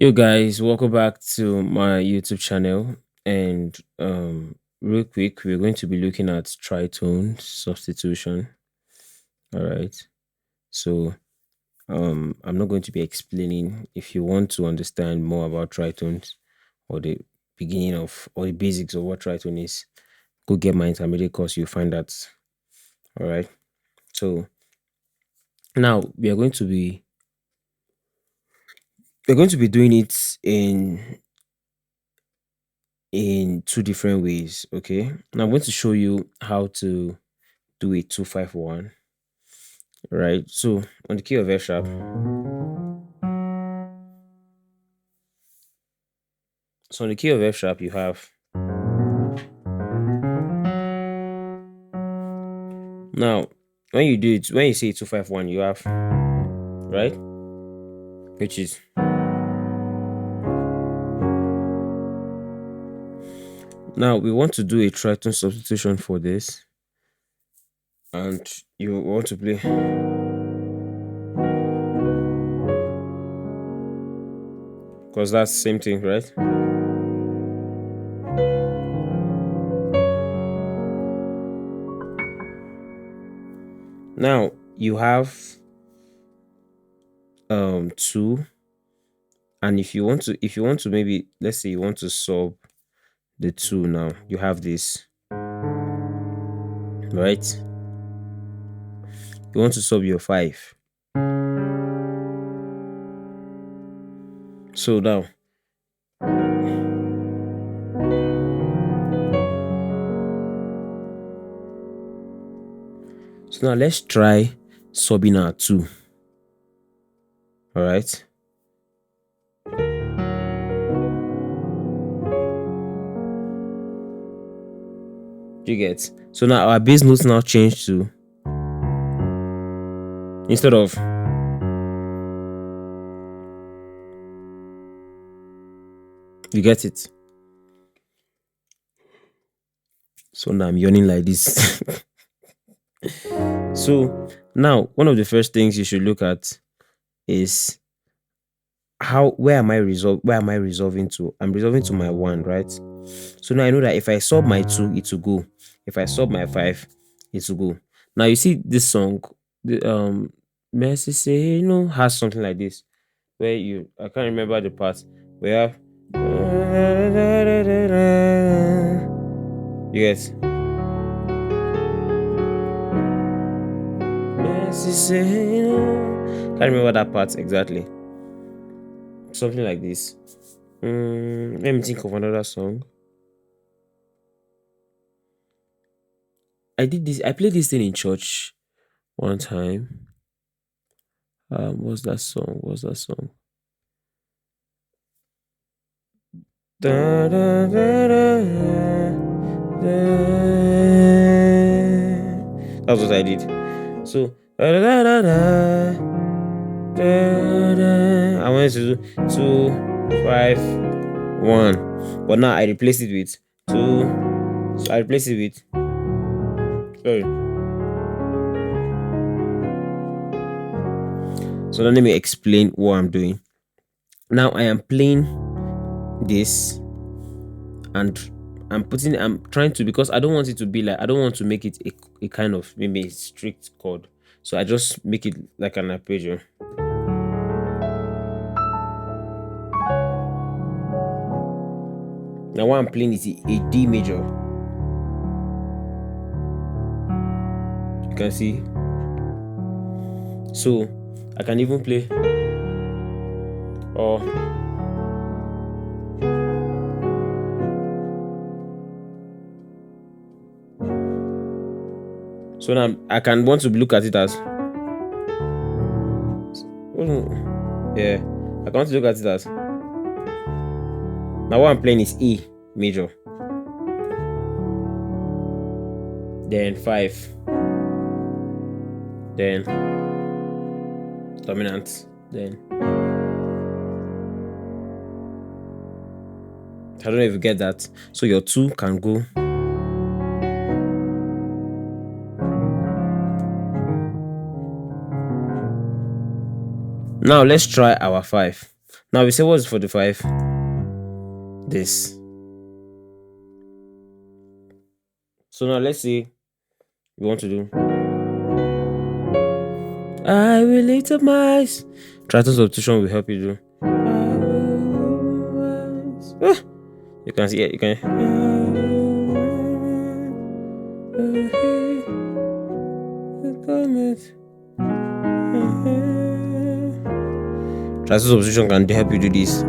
Yo guys, welcome back to my YouTube channel. And real quick, we're going to be looking at tritone substitution. All right. So I'm not going to be explaining. If you want to understand more about tritones or the beginning of or the basics of what tritone is, go get my intermediate course, you'll find that. All right. So now we're going to be doing it in two different ways. Okay, now I'm going to show you how to do a 251. Right, so on the key of F sharp, you have, now when you do it, when you say 251, you have, right, which is, now we want to do a tritone substitution for this, and you want to play, because that's the same thing, right? Now you have two, and if you want to maybe, let's say you want to sub the two, now you have this, right? You want to sub your 5. So now let's try subbing our 2. All right. You get, so now our bass notes now change to, instead of, you get it. So now I'm yawning like this. So now one of the first things you should look at is where am I resolving to? I'm resolving to my 1, right? So now I know that if I sub my 2, it will go. If I sub my 5, it will go. Now you see this song, the Mercy Say No has something like this, where I can't remember the part where you get, Mercy Say No. Can't remember that part exactly. Something like this. Let me think of another song. I played this thing in church one time. What's that song? Da, da, da, da, da. That's what I did. So da, da, da, da, da, da. I wanted to do 2, 5, 1, but now I replaced it with 2. So I replaced it with, sorry. So now let me explain what I'm doing. Now I am playing this, and I'm trying to, because I don't want it to be like, I don't want to make it a kind of maybe a strict chord. So I just make it like an arpeggio. Now what I'm playing is a D major. You can see. So I can even play, or so now I can want to look at it as, yeah, I can want to look at it as, now what I'm playing is E major, then 5, then dominant, then I don't know if you get that. So your 2 can go, now let's try our 5. Now we say what's 45? This. So now let's say we want to do I will lift up my eyes. Tritone substitution will help you do. You can see it, you can. Tritone substitution can help you do this.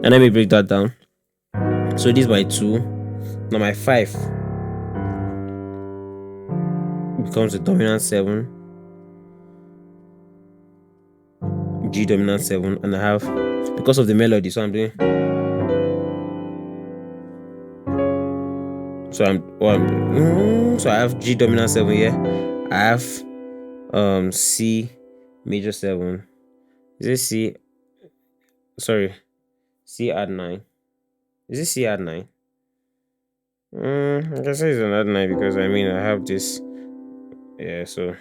And let me break that down. So this by 2. Now my 5 becomes a dominant 7, G dominant 7, and I have, because of the melody, so I'm doing. So so I have G dominant 7 here. I have C major 7. Is it C? Sorry, C add 9. Is it C add 9? I can say it's an add 9 because I mean I have this. Yeah, so.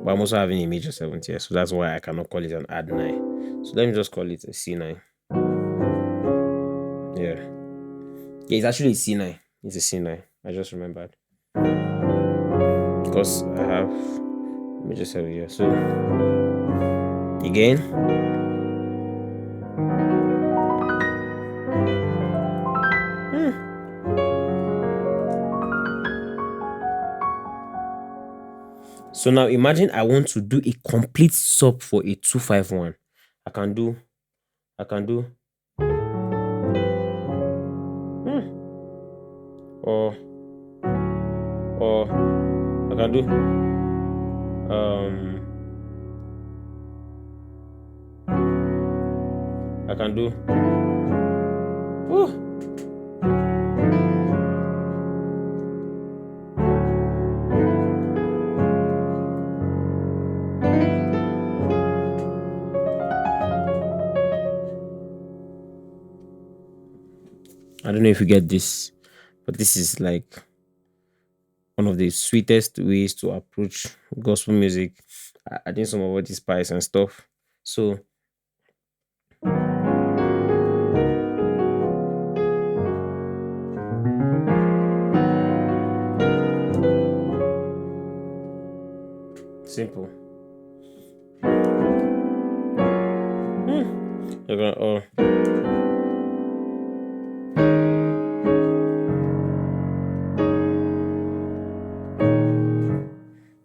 But I'm also having a major 7th here, so that's why I cannot call it an add 9. So let me just call it a C9. Yeah, it's actually a C9. It's a C9. I just remembered because I have major 7 here. So again, so now imagine I want to do a complete sub for a 251. I can do or I can do I can do I don't know if you get this, but this is like one of the sweetest ways to approach gospel music. I think some of it is spice and stuff. So simple.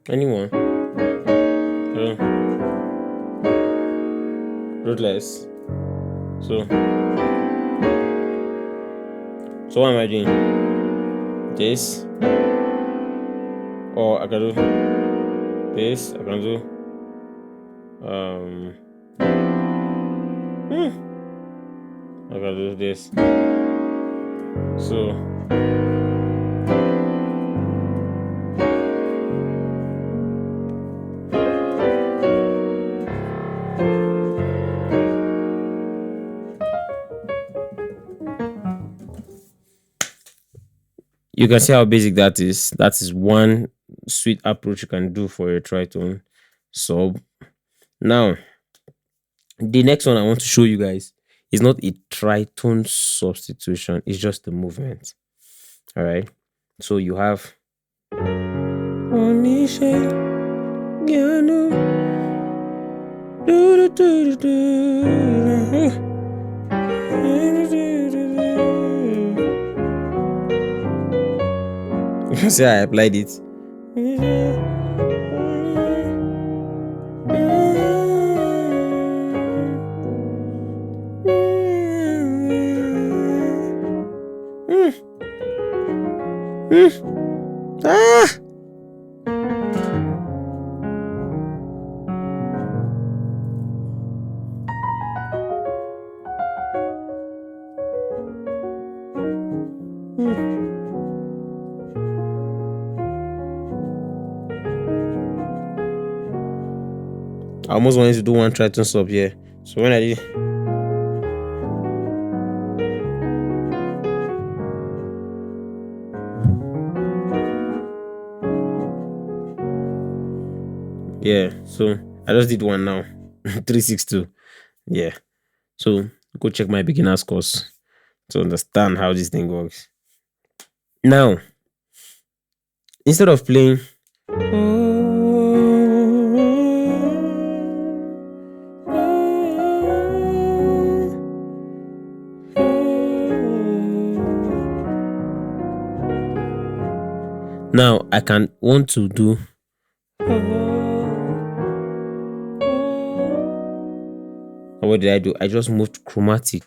Anyone? Rootless. So what am I doing? This, or I can do this. I can do I can do this. So you can see how basic that is. That is one sweet approach you can do for your tritone sub. Now, the next one I want to show you guys is not a tritone substitution, it's just the movement. All right. So you have you can see I applied it. I almost wanted to do one tritone sub here. So when I did, yeah, so I just did one now. 362. Yeah. So go check my beginner's course to understand how this thing works. Now, instead of playing now I can want to do what did I do? I just moved chromatic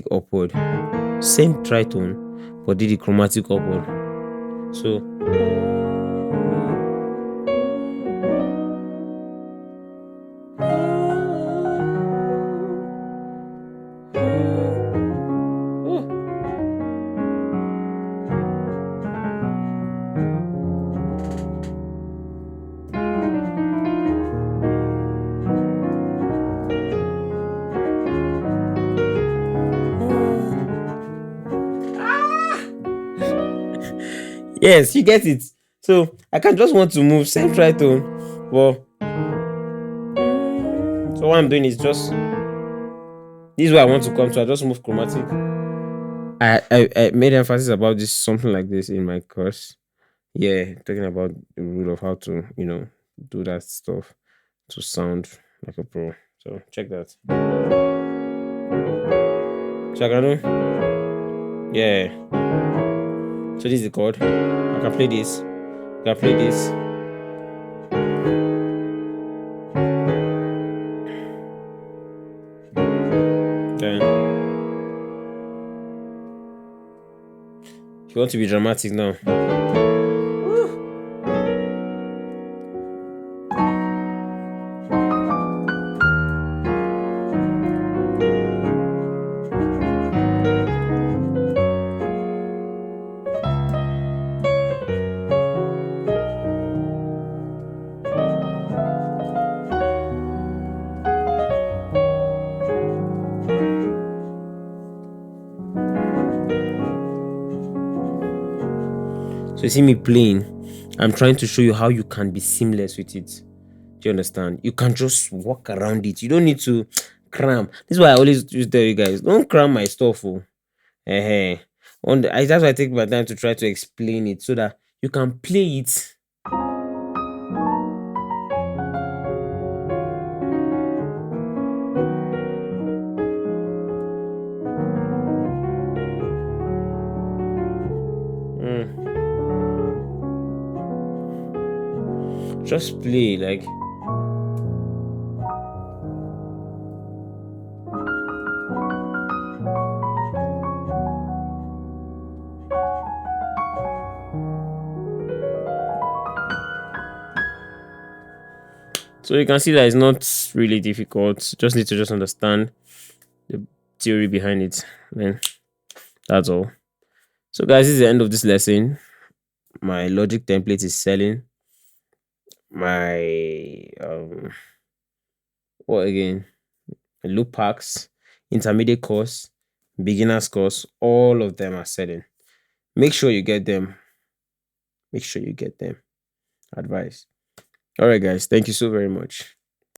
upward. Same tritone, but did the chromatic upward. So yes, you get it. So I can just want to move same tritone, but so what I'm doing is just this is where I want to come to. I just move chromatic. I made emphasis about this something like this in my course. Yeah, talking about the rule of how to do that stuff to sound like a pro. So check that. So I can do yeah. So this is the chord. I can play this. I can play this. Then if you want to be dramatic now. So you see me playing, I'm trying to show you how you can be seamless with it. Do you understand? You can just walk around it. You don't need to cram. This is why I always just tell you guys, don't cram my stuff. Oh. That's why I take my time to try to explain it so that you can play it. Just play like so you can see that it's not really difficult. Just need to just understand the theory behind it. Then that's all. So guys, this is the end of this lesson. My logic template is selling. My what again? Loop packs, intermediate course, beginners course, all of them are selling. Make sure you get them. Make sure you get them. Advice. All right, guys. Thank you so very much.